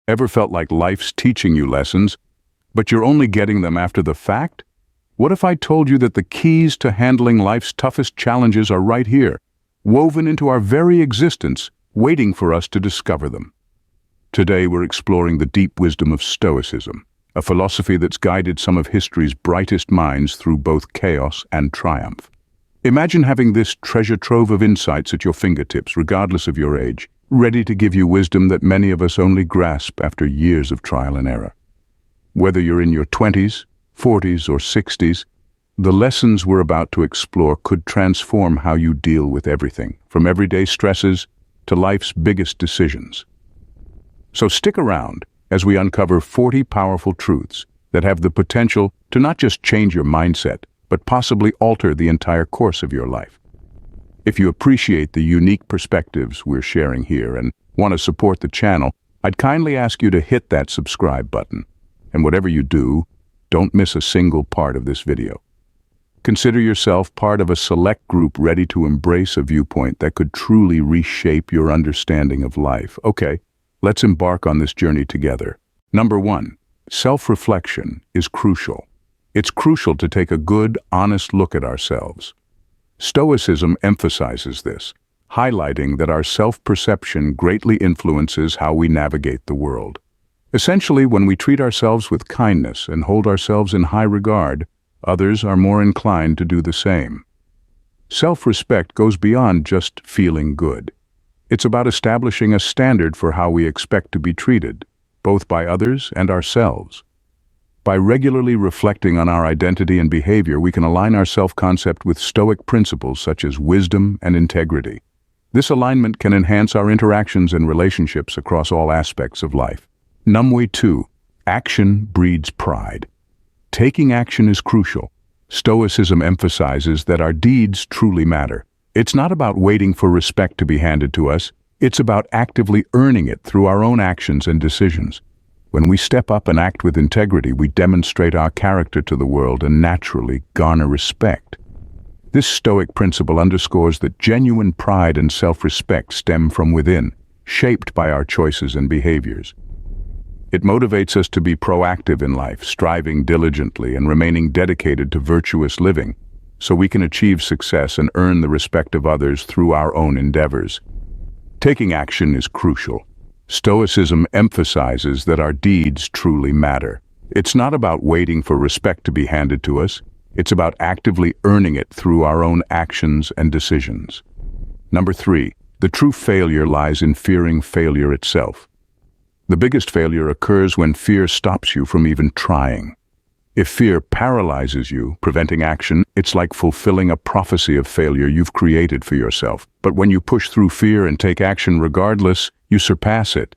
Ever felt like life's teaching you lessons, but you're only getting them after the fact? What if I told you that the keys to handling life's toughest challenges are right here, woven into our very existence, waiting for us to discover them? Today we're exploring the deep wisdom of Stoicism, a philosophy that's guided some of history's brightest minds through both chaos and triumph. Imagine having this treasure trove of insights at your fingertips, regardless of your age, ready to give you wisdom that many of us only grasp after years of trial and error. Whether you're in your 20s, 40s, or 60s, the lessons we're about to explore could transform how you deal with everything, from everyday stresses to life's biggest decisions. So stick around as we uncover 40 powerful truths that have the potential to not just change your mindset, but possibly alter the entire course of your life. If you appreciate the unique perspectives we're sharing here and want to support the channel, I'd kindly ask you to hit that subscribe button. And whatever you do, don't miss a single part of this video. Consider yourself part of a select group ready to embrace a viewpoint that could truly reshape your understanding of life. Okay, let's embark on this journey together. Number 1, self-reflection is crucial. It's crucial to take a good, honest look at ourselves. Stoicism emphasizes this, highlighting that our self-perception greatly influences how we navigate the world. Essentially, when we treat ourselves with kindness and hold ourselves in high regard, others are more inclined to do the same. Self-respect goes beyond just feeling good. It's about establishing a standard for how we expect to be treated, both by others and ourselves. By regularly reflecting on our identity and behavior, we can align our self-concept with Stoic principles such as wisdom and integrity. This alignment can enhance our interactions and relationships across all aspects of life. Number 2, action breeds pride. Taking action is crucial. Stoicism emphasizes that our deeds truly matter. It's not about waiting for respect to be handed to us. It's about actively earning it through our own actions and decisions. When we step up and act with integrity, we demonstrate our character to the world and naturally garner respect. This Stoic principle underscores that genuine pride and self-respect stem from within, shaped by our choices and behaviors. It motivates us to be proactive in life, striving diligently and remaining dedicated to virtuous living, so we can achieve success and earn the respect of others through our own endeavors. Taking action is crucial. Stoicism emphasizes that our deeds truly matter. It's not about waiting for respect to be handed to us. It's about actively earning it through our own actions and decisions. Number 3, the true failure lies in fearing failure itself. The biggest failure occurs when fear stops you from even trying. If fear paralyzes you, preventing action, it's like fulfilling a prophecy of failure you've created for yourself. But when you push through fear and take action regardless, you surpass it.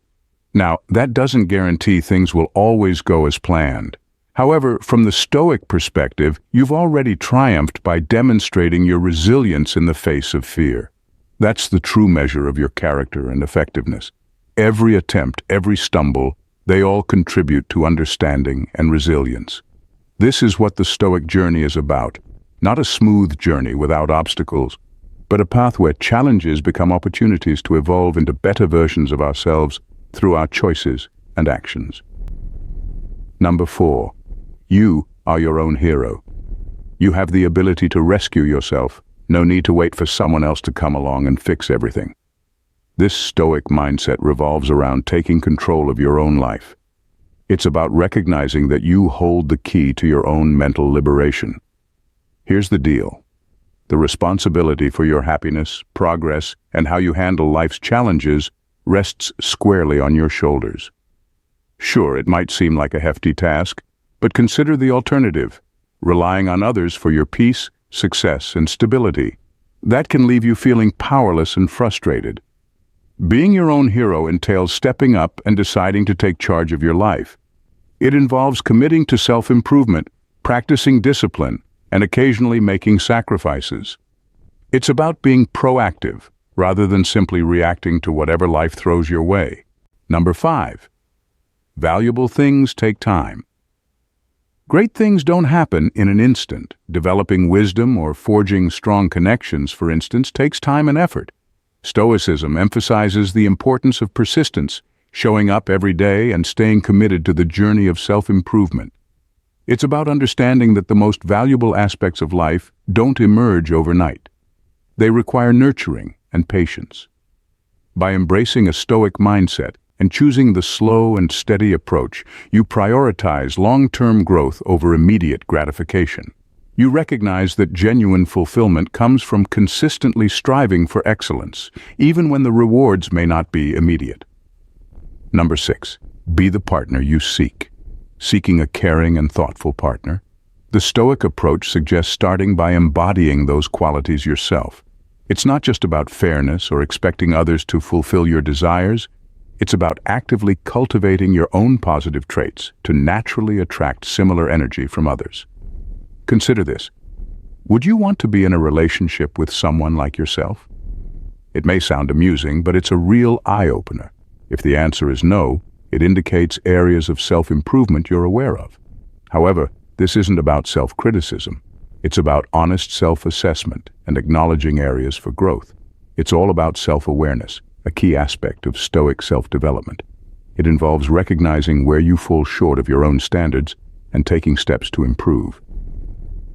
Now, that doesn't guarantee things will always go as planned. However, from the Stoic perspective, you've already triumphed by demonstrating your resilience in the face of fear. That's the true measure of your character and effectiveness. Every attempt, every stumble, they all contribute to understanding and resilience. This is what the Stoic journey is about. Not a smooth journey without obstacles, but a path where challenges become opportunities to evolve into better versions of ourselves through our choices and actions. Number 4, you are your own hero. You have the ability to rescue yourself. No need to wait for someone else to come along and fix everything. This Stoic mindset revolves around taking control of your own life. It's about recognizing that you hold the key to your own mental liberation. Here's the deal. The responsibility for your happiness, progress, and how you handle life's challenges rests squarely on your shoulders. Sure, it might seem like a hefty task, but consider the alternative, relying on others for your peace, success, and stability. That can leave you feeling powerless and frustrated. Being your own hero entails stepping up and deciding to take charge of your life. It involves committing to self-improvement, practicing discipline, and occasionally making sacrifices. It's about being proactive, rather than simply reacting to whatever life throws your way. Number 5, valuable things take time. Great things don't happen in an instant. Developing wisdom or forging strong connections, for instance, takes time and effort. Stoicism emphasizes the importance of persistence, showing up every day and staying committed to the journey of self-improvement. It's about understanding that the most valuable aspects of life don't emerge overnight. They require nurturing and patience. By embracing a Stoic mindset and choosing the slow and steady approach, you prioritize long-term growth over immediate gratification. You recognize that genuine fulfillment comes from consistently striving for excellence, even when the rewards may not be immediate. Number 6. Be the partner you seek. Seeking a caring and thoughtful partner? The Stoic approach suggests starting by embodying those qualities yourself. It's not just about fairness or expecting others to fulfill your desires. It's about actively cultivating your own positive traits to naturally attract similar energy from others. Consider this. Would you want to be in a relationship with someone like yourself? It may sound amusing, but it's a real eye-opener. If the answer is no, it indicates areas of self-improvement you're aware of. However, this isn't about self-criticism. It's about honest self-assessment and acknowledging areas for growth. It's all about self-awareness, a key aspect of Stoic self-development. It involves recognizing where you fall short of your own standards and taking steps to improve.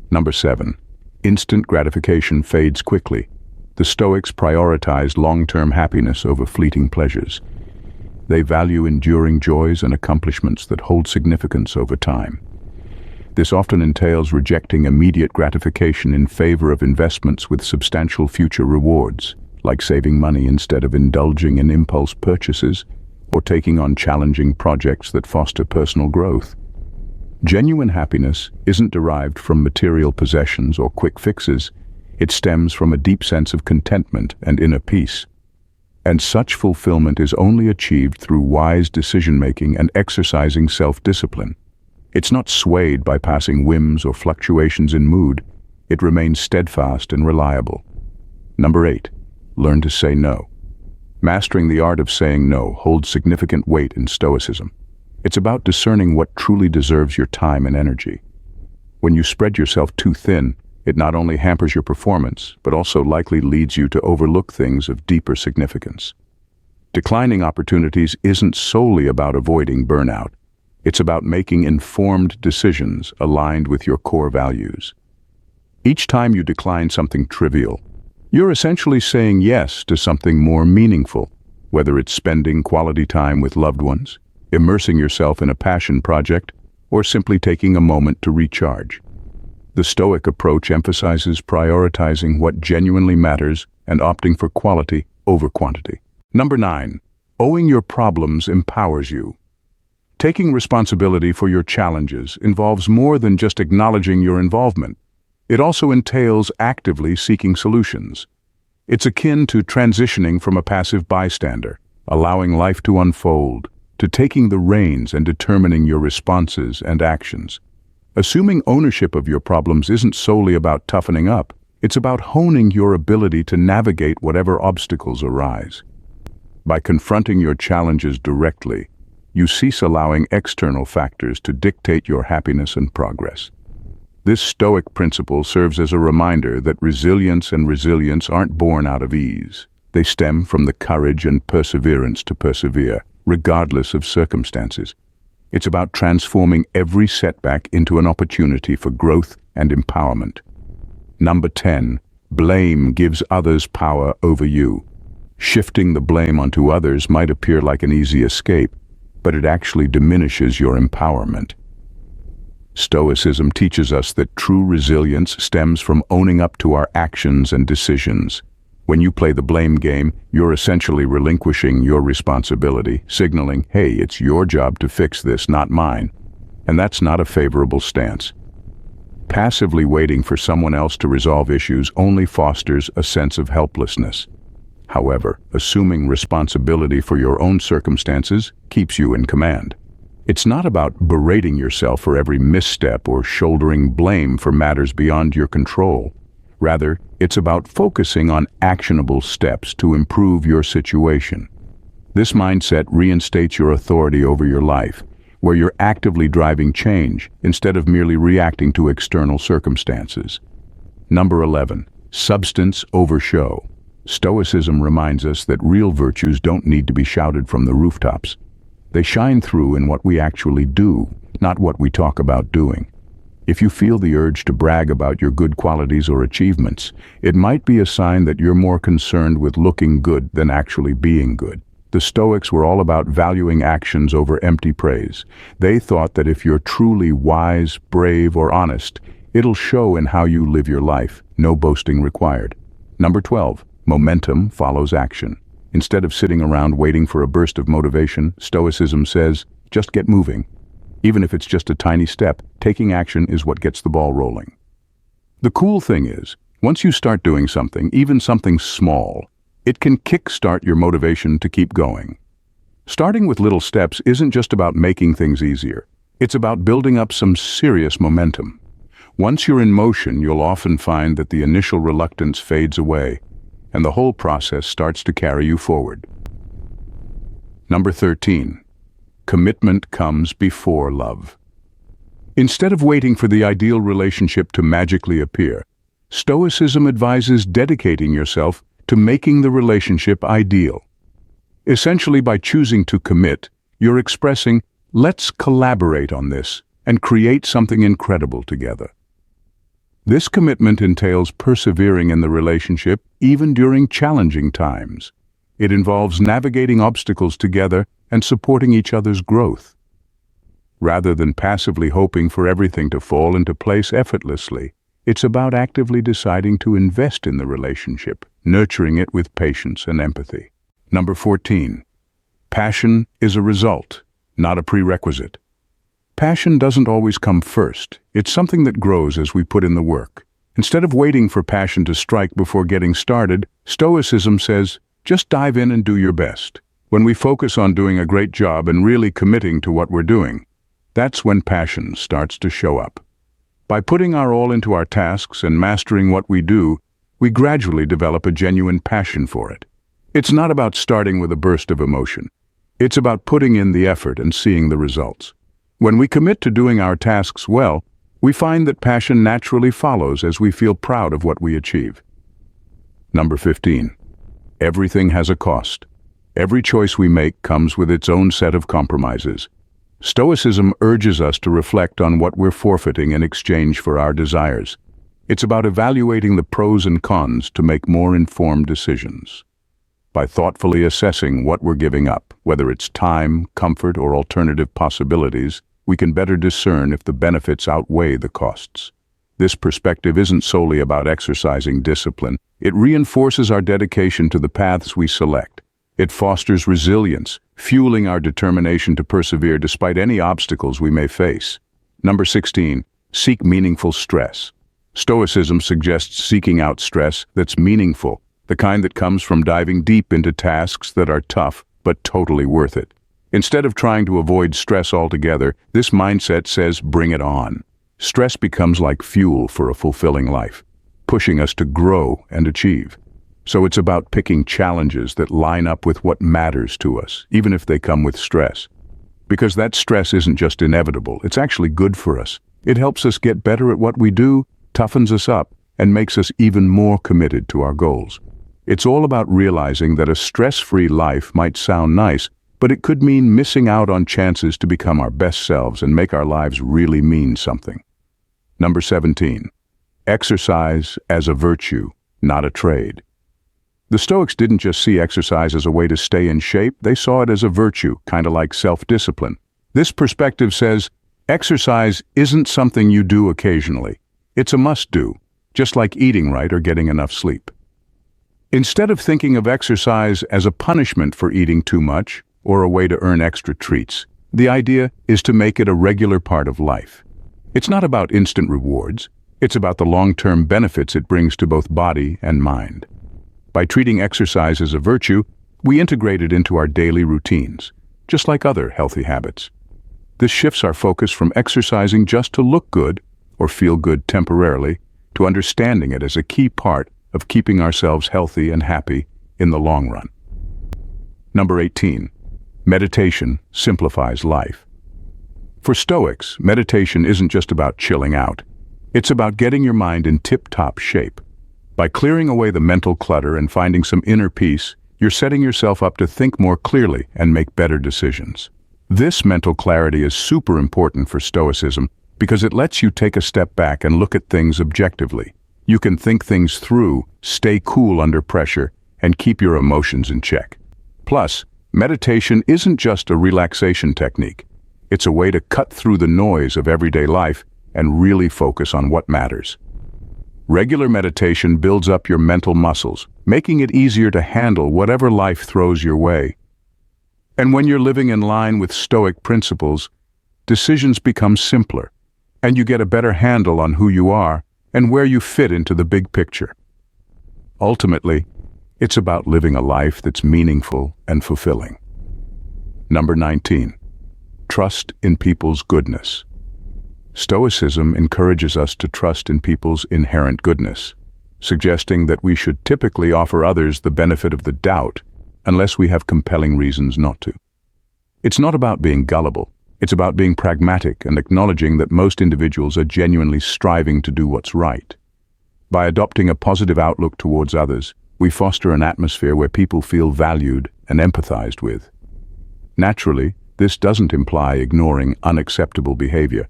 Number 7. Instant gratification fades quickly. The Stoics prioritize long-term happiness over fleeting pleasures. They value enduring joys and accomplishments that hold significance over time. This often entails rejecting immediate gratification in favor of investments with substantial future rewards, like saving money instead of indulging in impulse purchases or taking on challenging projects that foster personal growth. Genuine happiness isn't derived from material possessions or quick fixes. It stems from a deep sense of contentment and inner peace. And such fulfillment is only achieved through wise decision-making and exercising self-discipline. It's not swayed by passing whims or fluctuations in mood. It remains steadfast and reliable. Number 8. Learn to say no. Mastering the art of saying no holds significant weight in Stoicism. It's about discerning what truly deserves your time and energy. When you spread yourself too thin, it not only hampers your performance, but also likely leads you to overlook things of deeper significance. Declining opportunities isn't solely about avoiding burnout. It's about making informed decisions aligned with your core values. Each time you decline something trivial, you're essentially saying yes to something more meaningful, whether it's spending quality time with loved ones, immersing yourself in a passion project, or simply taking a moment to recharge. The Stoic approach emphasizes prioritizing what genuinely matters and opting for quality over quantity. Number 9. Owning your problems empowers you. Taking responsibility for your challenges involves more than just acknowledging your involvement. It also entails actively seeking solutions. It's akin to transitioning from a passive bystander, allowing life to unfold, to taking the reins and determining your responses and actions. Assuming ownership of your problems isn't solely about toughening up. It's about honing your ability to navigate whatever obstacles arise. By confronting your challenges directly, you cease allowing external factors to dictate your happiness and progress. This Stoic principle serves as a reminder that resilience aren't born out of ease. They stem from the courage and perseverance to persevere, regardless of circumstances. It's about transforming every setback into an opportunity for growth and empowerment. Number 10. Blame gives others power over you. Shifting the blame onto others might appear like an easy escape, but it actually diminishes your empowerment. Stoicism teaches us that true resilience stems from owning up to our actions and decisions. When you play the blame game, you're essentially relinquishing your responsibility, signaling, hey, it's your job to fix this, not mine. And that's not a favorable stance. Passively waiting for someone else to resolve issues only fosters a sense of helplessness. However, assuming responsibility for your own circumstances keeps you in command. It's not about berating yourself for every misstep or shouldering blame for matters beyond your control. Rather, it's about focusing on actionable steps to improve your situation. This mindset reinstates your authority over your life, where you're actively driving change instead of merely reacting to external circumstances. Number 11. Substance over show. Stoicism reminds us that real virtues don't need to be shouted from the rooftops. They shine through in what we actually do, not what we talk about doing. If you feel the urge to brag about your good qualities or achievements, it might be a sign that you're more concerned with looking good than actually being good. The Stoics were all about valuing actions over empty praise. They thought that if you're truly wise, brave, or honest, it'll show in how you live your life, no boasting required. Number 12, momentum follows action. Instead of sitting around waiting for a burst of motivation, Stoicism says, just get moving. Even if it's just a tiny step, taking action is what gets the ball rolling. The cool thing is, once you start doing something, even something small, it can kickstart your motivation to keep going. Starting with little steps isn't just about making things easier. It's about building up some serious momentum. Once you're in motion, you'll often find that the initial reluctance fades away, and the whole process starts to carry you forward. Number 13. Commitment comes before love. Instead of waiting for the ideal relationship to magically appear, Stoicism advises dedicating yourself to making the relationship ideal. Essentially, by choosing to commit, you're expressing, let's collaborate on this and create something incredible together. This commitment entails persevering in the relationship even during challenging times. It involves navigating obstacles together and supporting each other's growth. Rather than passively hoping for everything to fall into place effortlessly, it's about actively deciding to invest in the relationship, nurturing it with patience and empathy. Number 14. Passion is a result, not a prerequisite. Passion doesn't always come first. It's something that grows as we put in the work. Instead of waiting for passion to strike before getting started, Stoicism says, just dive in and do your best. When we focus on doing a great job and really committing to what we're doing, that's when passion starts to show up. By putting our all into our tasks and mastering what we do, we gradually develop a genuine passion for it. It's not about starting with a burst of emotion. It's about putting in the effort and seeing the results. When we commit to doing our tasks well, we find that passion naturally follows as we feel proud of what we achieve. Number 15. Everything has a cost. Every choice we make comes with its own set of compromises. Stoicism urges us to reflect on what we're forfeiting in exchange for our desires. It's about evaluating the pros and cons to make more informed decisions. By thoughtfully assessing what we're giving up, whether it's time, comfort, or alternative possibilities, we can better discern if the benefits outweigh the costs. This perspective isn't solely about exercising discipline. It reinforces our dedication to the paths we select. It fosters resilience, fueling our determination to persevere despite any obstacles we may face. Number 16. Seek meaningful stress. Stoicism suggests seeking out stress that's meaningful, the kind that comes from diving deep into tasks that are tough but totally worth it. Instead of trying to avoid stress altogether, this mindset says bring it on. Stress becomes like fuel for a fulfilling life, pushing us to grow and achieve. So it's about picking challenges that line up with what matters to us, even if they come with stress. Because that stress isn't just inevitable, it's actually good for us. It helps us get better at what we do, toughens us up, and makes us even more committed to our goals. It's all about realizing that a stress-free life might sound nice, but it could mean missing out on chances to become our best selves and make our lives really mean something. Number 17. Exercise as a virtue, not a trade. The Stoics didn't just see exercise as a way to stay in shape, they saw it as a virtue, kind of like self-discipline. This perspective says, exercise isn't something you do occasionally. It's a must-do, just like eating right or getting enough sleep. Instead of thinking of exercise as a punishment for eating too much or a way to earn extra treats, the idea is to make it a regular part of life. It's not about instant rewards, it's about the long-term benefits it brings to both body and mind. By treating exercise as a virtue, we integrate it into our daily routines, just like other healthy habits. This shifts our focus from exercising just to look good or feel good temporarily to understanding it as a key part of keeping ourselves healthy and happy in the long run. Number 18. Meditation simplifies life. For Stoics, meditation isn't just about chilling out. It's about getting your mind in tip-top shape. By clearing away the mental clutter and finding some inner peace, you're setting yourself up to think more clearly and make better decisions. This mental clarity is super important for Stoicism because it lets you take a step back and look at things objectively. You can think things through, stay cool under pressure, and keep your emotions in check. Plus, meditation isn't just a relaxation technique. It's a way to cut through the noise of everyday life and really focus on what matters. Regular meditation builds up your mental muscles, making it easier to handle whatever life throws your way. And when you're living in line with Stoic principles, decisions become simpler, and you get a better handle on who you are and where you fit into the big picture. Ultimately, it's about living a life that's meaningful and fulfilling. Number 19. Trust in people's goodness. Stoicism encourages us to trust in people's inherent goodness, suggesting that we should typically offer others the benefit of the doubt unless we have compelling reasons not to. It's not about being gullible. It's about being pragmatic and acknowledging that most individuals are genuinely striving to do what's right. By adopting a positive outlook towards others, we foster an atmosphere where people feel valued and empathized with. Naturally, this doesn't imply ignoring unacceptable behavior,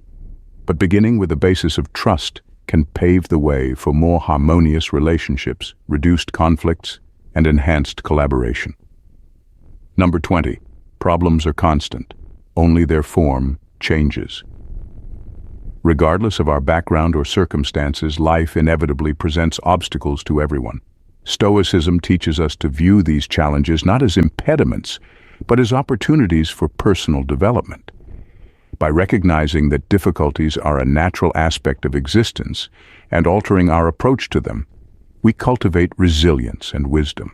but beginning with a basis of trust can pave the way for more harmonious relationships, reduced conflicts, and enhanced collaboration. Number 20. Problems are constant. Only their form changes. Regardless of our background or circumstances, life inevitably presents obstacles to everyone. Stoicism teaches us to view these challenges not as impediments, but as opportunities for personal development. By recognizing that difficulties are a natural aspect of existence and altering our approach to them, we cultivate resilience and wisdom.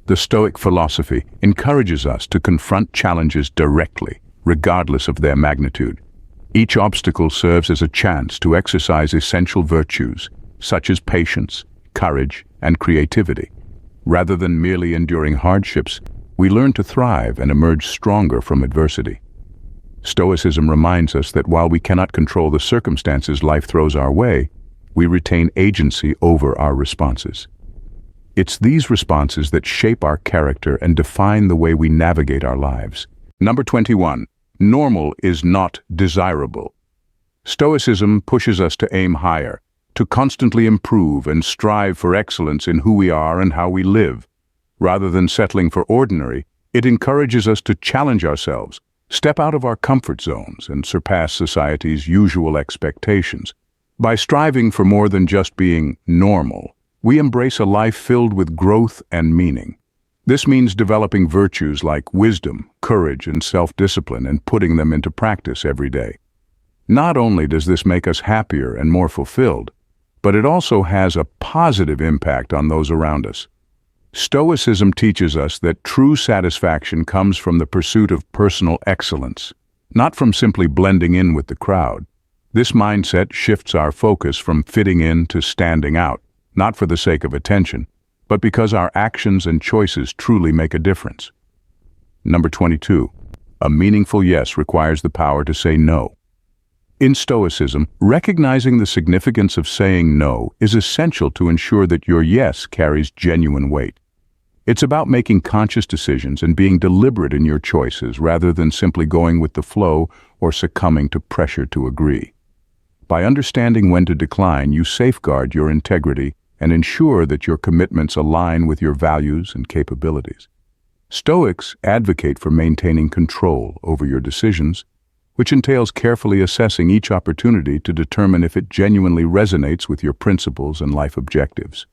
The Stoic philosophy encourages us to confront challenges directly, regardless of their magnitude. Each obstacle serves as a chance to exercise essential virtues, such as patience, courage, and creativity. Rather than merely enduring hardships, we learn to thrive and emerge stronger from adversity. Stoicism reminds us that while we cannot control the circumstances life throws our way, we retain agency over our responses. It's these responses that shape our character and define the way we navigate our lives. Number 21. Normal is not desirable. Stoicism pushes us to aim higher, to constantly improve and strive for excellence in who we are and how we live. Rather than settling for ordinary, it encourages us to challenge ourselves, step out of our comfort zones, and surpass society's usual expectations. By striving for more than just being normal, we embrace a life filled with growth and meaning. This means developing virtues like wisdom, courage, and self-discipline and putting them into practice every day. Not only does this make us happier and more fulfilled, but it also has a positive impact on those around us. Stoicism teaches us that true satisfaction comes from the pursuit of personal excellence, not from simply blending in with the crowd. This mindset shifts our focus from fitting in to standing out, not for the sake of attention, but because our actions and choices truly make a difference. Number 22. A meaningful yes requires the power to say no. In Stoicism, recognizing the significance of saying no is essential to ensure that your yes carries genuine weight. It's about making conscious decisions and being deliberate in your choices rather than simply going with the flow or succumbing to pressure to agree. By understanding when to decline, you safeguard your integrity and ensure that your commitments align with your values and capabilities. Stoics advocate for maintaining control over your decisions, which entails carefully assessing each opportunity to determine if it genuinely resonates with your principles and life objectives.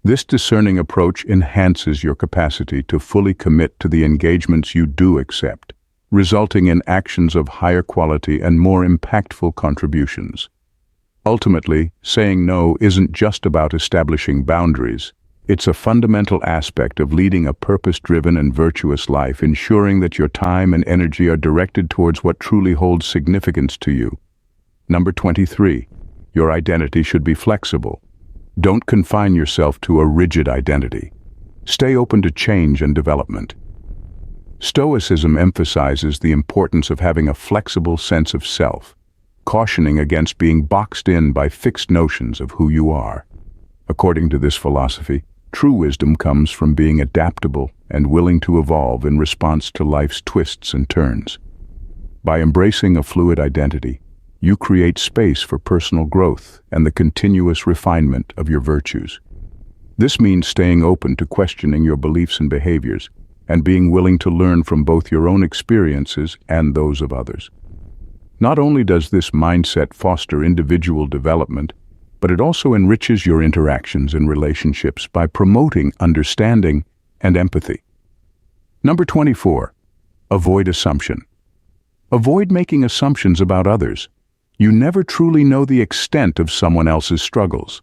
This discerning approach enhances your capacity to fully commit to the engagements you do accept, resulting in actions of higher quality and more impactful contributions. Ultimately, saying no isn't just about establishing boundaries. It's a fundamental aspect of leading a purpose-driven and virtuous life, ensuring that your time and energy are directed towards what truly holds significance to you. Number 23. Your identity should be flexible. Don't confine yourself to a rigid identity. Stay open to change and development. Stoicism emphasizes the importance of having a flexible sense of self, cautioning against being boxed in by fixed notions of who you are. According to this philosophy, True wisdom comes from being adaptable and willing to evolve in response to life's twists and turns. By embracing a fluid identity, you create space for personal growth and the continuous refinement of your virtues. This means staying open to questioning your beliefs and behaviors, and being willing to learn from both your own experiences and those of others. Not only does this mindset foster individual development, but it also enriches your interactions and relationships by promoting understanding and empathy. Number 24, avoid assumption. Avoid making assumptions about others. You never truly know the extent of someone else's struggles.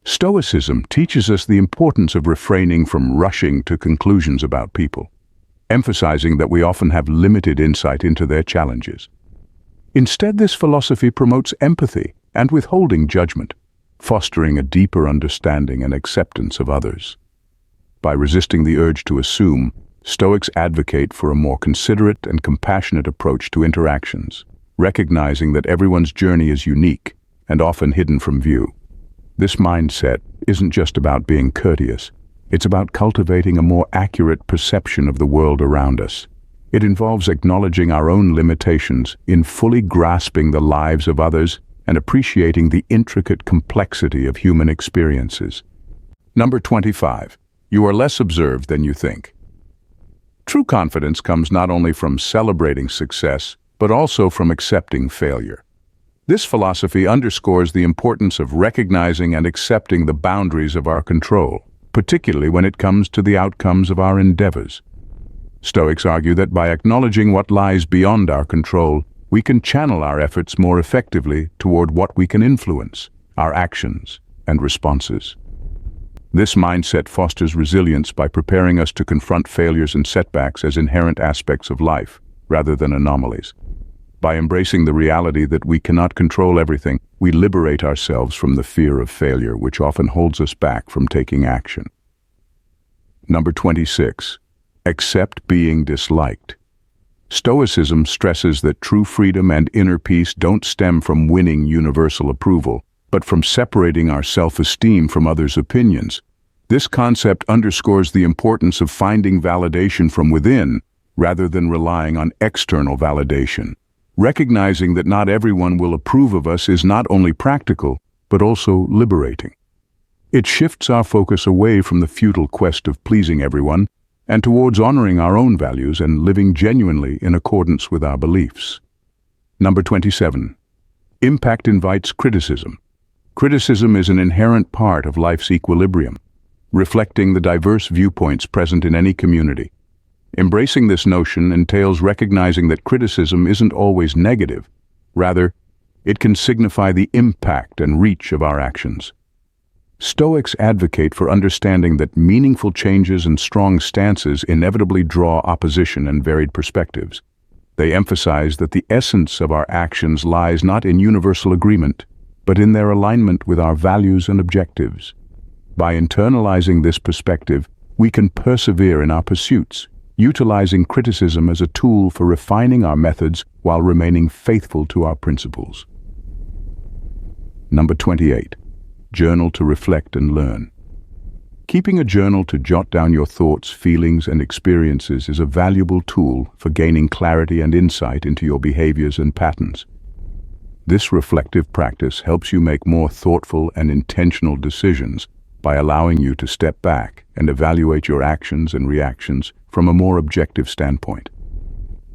Stoicism teaches us the importance of refraining from rushing to conclusions about people, emphasizing that we often have limited insight into their challenges. Instead, this philosophy promotes empathy and withholding judgment, fostering a deeper understanding and acceptance of others. By resisting the urge to assume, Stoics advocate for a more considerate and compassionate approach to interactions, recognizing that everyone's journey is unique and often hidden from view. This mindset isn't just about being courteous, it's about cultivating a more accurate perception of the world around us. It involves acknowledging our own limitations in fully grasping the lives of others and appreciating the intricate complexity of human experiences. Number 25. You are less observed than you think. True confidence comes not only from celebrating success, but also from accepting failure. This philosophy underscores the importance of recognizing and accepting the boundaries of our control, particularly when it comes to the outcomes of our endeavors. Stoics argue that by acknowledging what lies beyond our control, we can channel our efforts more effectively toward what we can influence, our actions and responses. This mindset fosters resilience by preparing us to confront failures and setbacks as inherent aspects of life, rather than anomalies. By embracing the reality that we cannot control everything, we liberate ourselves from the fear of failure, which often holds us back from taking action. Number 26. Accept being disliked. Stoicism stresses that true freedom and inner peace don't stem from winning universal approval, but from separating our self-esteem from others' opinions. This concept underscores the importance of finding validation from within, rather than relying on external validation. Recognizing that not everyone will approve of us is not only practical, but also liberating. It shifts our focus away from the futile quest of pleasing everyone and towards honoring our own values and living genuinely in accordance with our beliefs. Number 27. Impact invites criticism. Criticism is an inherent part of life's equilibrium, reflecting the diverse viewpoints present in any community. Embracing this notion entails recognizing that criticism isn't always negative. Rather, it can signify the impact and reach of our actions. Stoics advocate for understanding that meaningful changes and strong stances inevitably draw opposition and varied perspectives. They emphasize that the essence of our actions lies not in universal agreement, but in their alignment with our values and objectives. By internalizing this perspective, we can persevere in our pursuits, utilizing criticism as a tool for refining our methods while remaining faithful to our principles. Number 28. Journal to reflect and learn. Keeping a journal to jot down your thoughts, feelings, and experiences is a valuable tool for gaining clarity and insight into your behaviors and patterns. This reflective practice helps you make more thoughtful and intentional decisions by allowing you to step back and evaluate your actions and reactions from a more objective standpoint.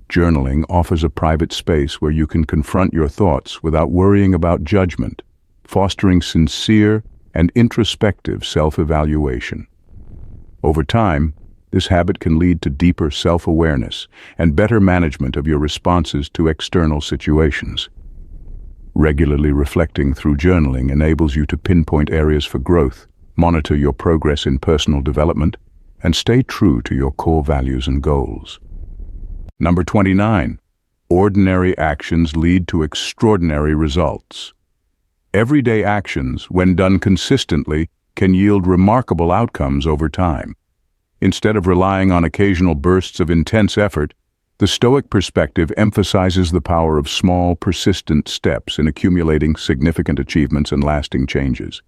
Journaling offers a private space where you can confront your thoughts without worrying about judgment, fostering sincere and introspective self-evaluation. Over time, this habit can lead to deeper self-awareness and better management of your responses to external situations. Regularly reflecting through journaling enables you to pinpoint areas for growth, monitor your progress in personal development, and stay true to your core values and goals. Number 29. Ordinary actions lead to extraordinary results. Everyday actions, when done consistently, can yield remarkable outcomes over time. Instead of relying on occasional bursts of intense effort, the Stoic perspective emphasizes the power of small, persistent steps in accumulating significant achievements and lasting changes.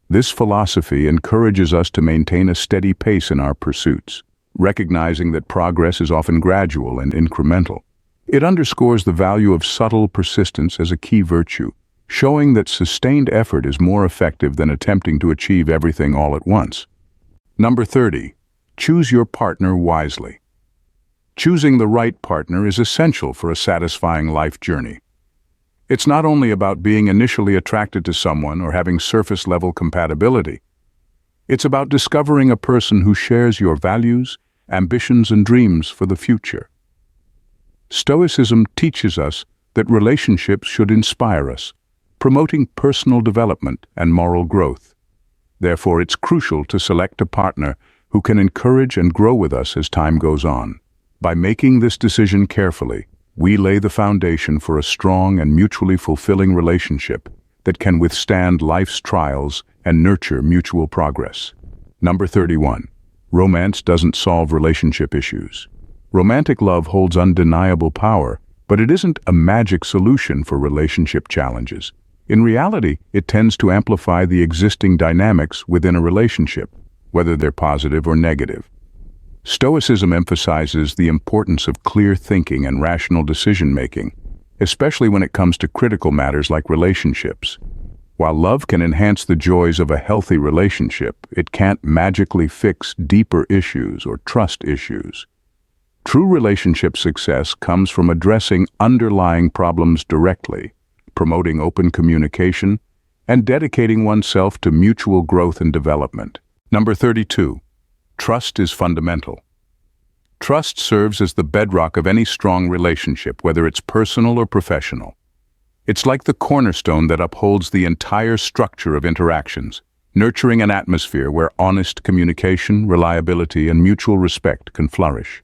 This philosophy encourages us to maintain a steady pace in our pursuits, recognizing that progress is often gradual and incremental. It underscores the value of subtle persistence as a key virtue, showing that sustained effort is more effective than attempting to achieve everything all at once. Number 30. Choose your partner wisely. Choosing the right partner is essential for a satisfying life journey. It's not only about being initially attracted to someone or having surface-level compatibility. It's about discovering a person who shares your values, ambitions, and dreams for the future. Stoicism teaches us that relationships should inspire us, promoting personal development and moral growth. Therefore, it's crucial to select a partner who can encourage and grow with us as time goes on. By making this decision carefully, we lay the foundation for a strong and mutually fulfilling relationship that can withstand life's trials and nurture mutual progress. Number 31. Romance doesn't solve relationship issues. Romantic love holds undeniable power, but it isn't a magic solution for relationship challenges. In reality, it tends to amplify the existing dynamics within a relationship, whether they're positive or negative. Stoicism emphasizes the importance of clear thinking and rational decision-making, especially when it comes to critical matters like relationships. While love can enhance the joys of a healthy relationship, it can't magically fix deeper issues or trust issues. True relationship success comes from addressing underlying problems directly, promoting open communication, and dedicating oneself to mutual growth and development. Number 32. Trust is fundamental. Trust serves as the bedrock of any strong relationship, whether it's personal or professional. It's like the cornerstone that upholds the entire structure of interactions, nurturing an atmosphere where honest communication, reliability, and mutual respect can flourish.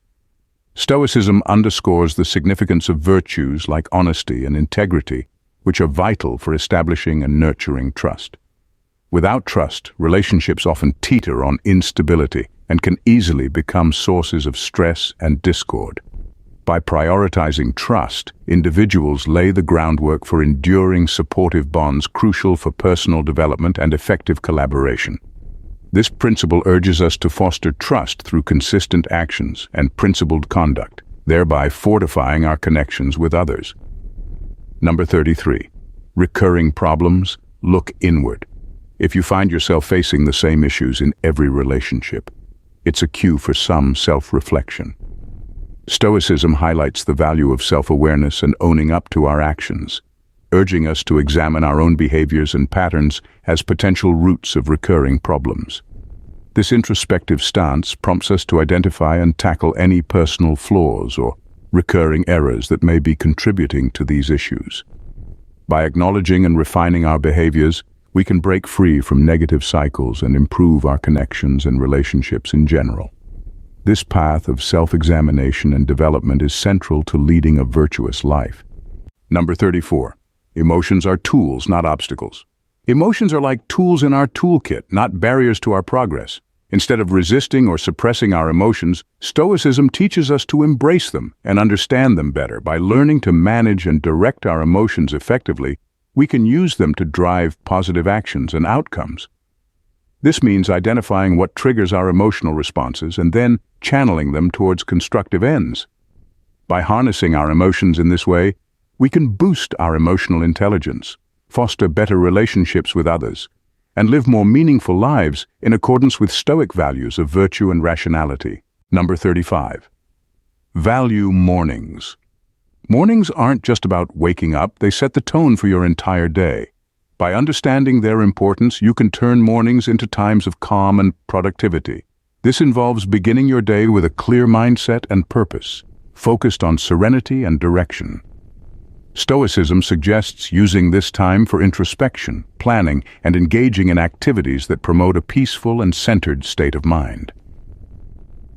Stoicism underscores the significance of virtues like honesty and integrity, which are vital for establishing and nurturing trust. Without trust, relationships often teeter on instability and can easily become sources of stress and discord. By prioritizing trust, individuals lay the groundwork for enduring supportive bonds crucial for personal development and effective collaboration. This principle urges us to foster trust through consistent actions and principled conduct, thereby fortifying our connections with others. Number 33. Recurring problems, look inward. If you find yourself facing the same issues in every relationship, it's a cue for some self-reflection. Stoicism highlights the value of self-awareness and owning up to our actions, urging us to examine our own behaviors and patterns as potential roots of recurring problems. This introspective stance prompts us to identify and tackle any personal flaws or recurring errors that may be contributing to these issues. By acknowledging and refining our behaviors, we can break free from negative cycles and improve our connections and relationships in general. This path of self-examination and development is central to leading a virtuous life. Number 34. Emotions are tools, not obstacles. Emotions are like tools in our toolkit, not barriers to our progress. Instead of resisting or suppressing our emotions, Stoicism teaches us to embrace them and understand them better. By learning to manage and direct our emotions effectively, we can use them to drive positive actions and outcomes. This means identifying what triggers our emotional responses and then channeling them towards constructive ends. By harnessing our emotions in this way, we can boost our emotional intelligence, foster better relationships with others, and live more meaningful lives in accordance with Stoic values of virtue and rationality. Number 35. Value mornings. Mornings aren't just about waking up, they set the tone for your entire day. By understanding their importance, you can turn mornings into times of calm and productivity. This involves beginning your day with a clear mindset and purpose, focused on serenity and direction. Stoicism suggests using this time for introspection, planning, and engaging in activities that promote a peaceful and centered state of mind.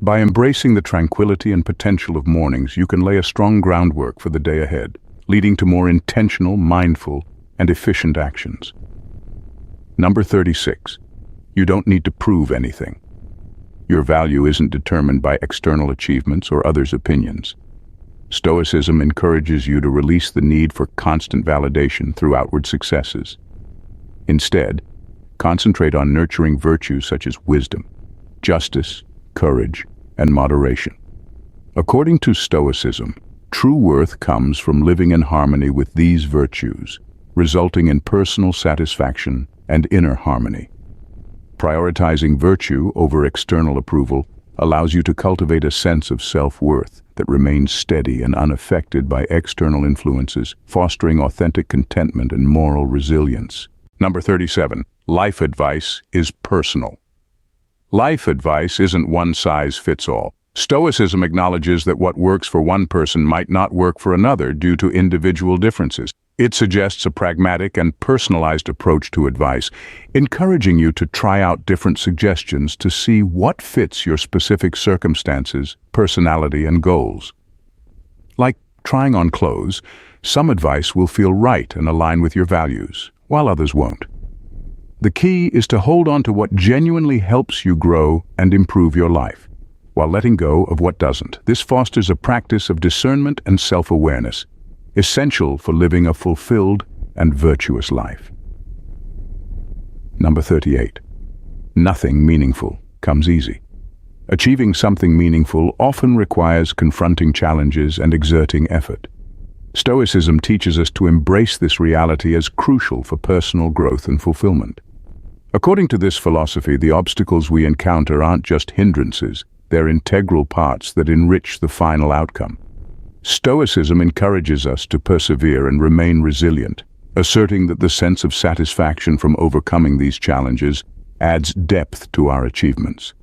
By embracing the tranquility and potential of mornings, you can lay a strong groundwork for the day ahead, leading to more intentional, mindful, and efficient actions. Number 36. You don't need to prove anything. Your value isn't determined by external achievements or others' opinions. Stoicism encourages you to release the need for constant validation through outward successes. Instead, concentrate on nurturing virtues such as wisdom, justice, courage, and moderation. According to Stoicism, true worth comes from living in harmony with these virtues, resulting in personal satisfaction and inner harmony. Prioritizing virtue over external approval allows you to cultivate a sense of self-worth that remains steady and unaffected by external influences, fostering authentic contentment and moral resilience. Number 37. Life advice is personal. Life advice isn't one size fits all. Stoicism acknowledges that what works for one person might not work for another due to individual differences. It suggests a pragmatic and personalized approach to advice, encouraging you to try out different suggestions to see what fits your specific circumstances, personality, and goals. Like trying on clothes, some advice will feel right and align with your values, while others won't. The key is to hold on to what genuinely helps you grow and improve your life, while letting go of what doesn't. This fosters a practice of discernment and self-awareness, essential for living a fulfilled and virtuous life. Number 38. Nothing meaningful comes easy. Achieving something meaningful often requires confronting challenges and exerting effort. Stoicism teaches us to embrace this reality as crucial for personal growth and fulfillment. According to this philosophy, the obstacles we encounter aren't just hindrances, they're integral parts that enrich the final outcome. Stoicism encourages us to persevere and remain resilient, asserting that the sense of satisfaction from overcoming these challenges adds depth to our achievements.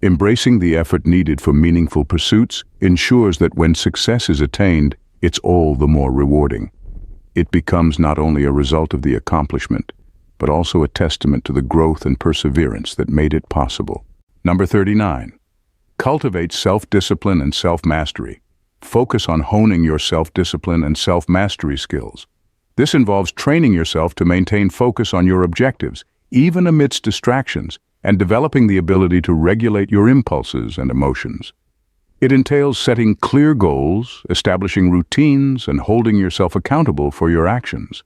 Embracing the effort needed for meaningful pursuits ensures that when success is attained, it's all the more rewarding. It becomes not only a result of the accomplishment, but also a testament to the growth and perseverance that made it possible. Number 39. Cultivate self-discipline and self-mastery. Focus on honing your self-discipline and self-mastery skills. This involves training yourself to maintain focus on your objectives, even amidst distractions, and developing the ability to regulate your impulses and emotions. It entails setting clear goals, establishing routines, and holding yourself accountable for your actions.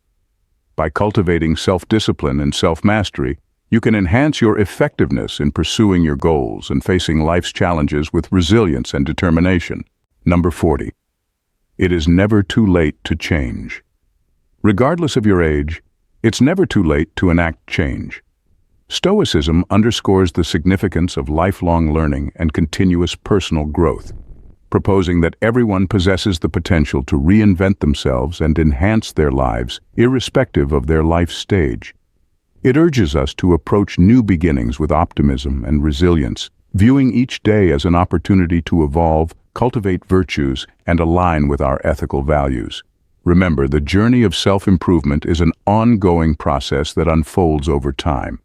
By cultivating self-discipline and self-mastery, you can enhance your effectiveness in pursuing your goals and facing life's challenges with resilience and determination. Number 40. It is never too late to change. Regardless of your age, it's never too late to enact change. Stoicism underscores the significance of lifelong learning and continuous personal growth, proposing that everyone possesses the potential to reinvent themselves and enhance their lives, irrespective of their life stage. It urges us to approach new beginnings with optimism and resilience, viewing each day as an opportunity to evolve, cultivate virtues, and align with our ethical values. Remember, the journey of self-improvement is an ongoing process that unfolds over time.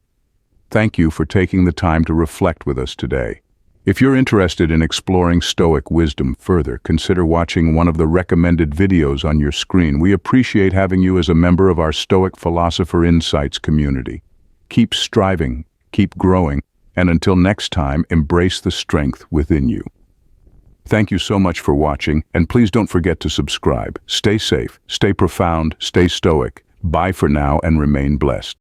Thank you for taking the time to reflect with us today. If you're interested in exploring Stoic wisdom further, consider watching one of the recommended videos on your screen. We appreciate having you as a member of our Stoic Philosopher Insights community. Keep striving, keep growing, and until next time, embrace the strength within you. Thank you so much for watching, and please don't forget to subscribe. Stay safe, stay profound, stay stoic. Bye for now and remain blessed.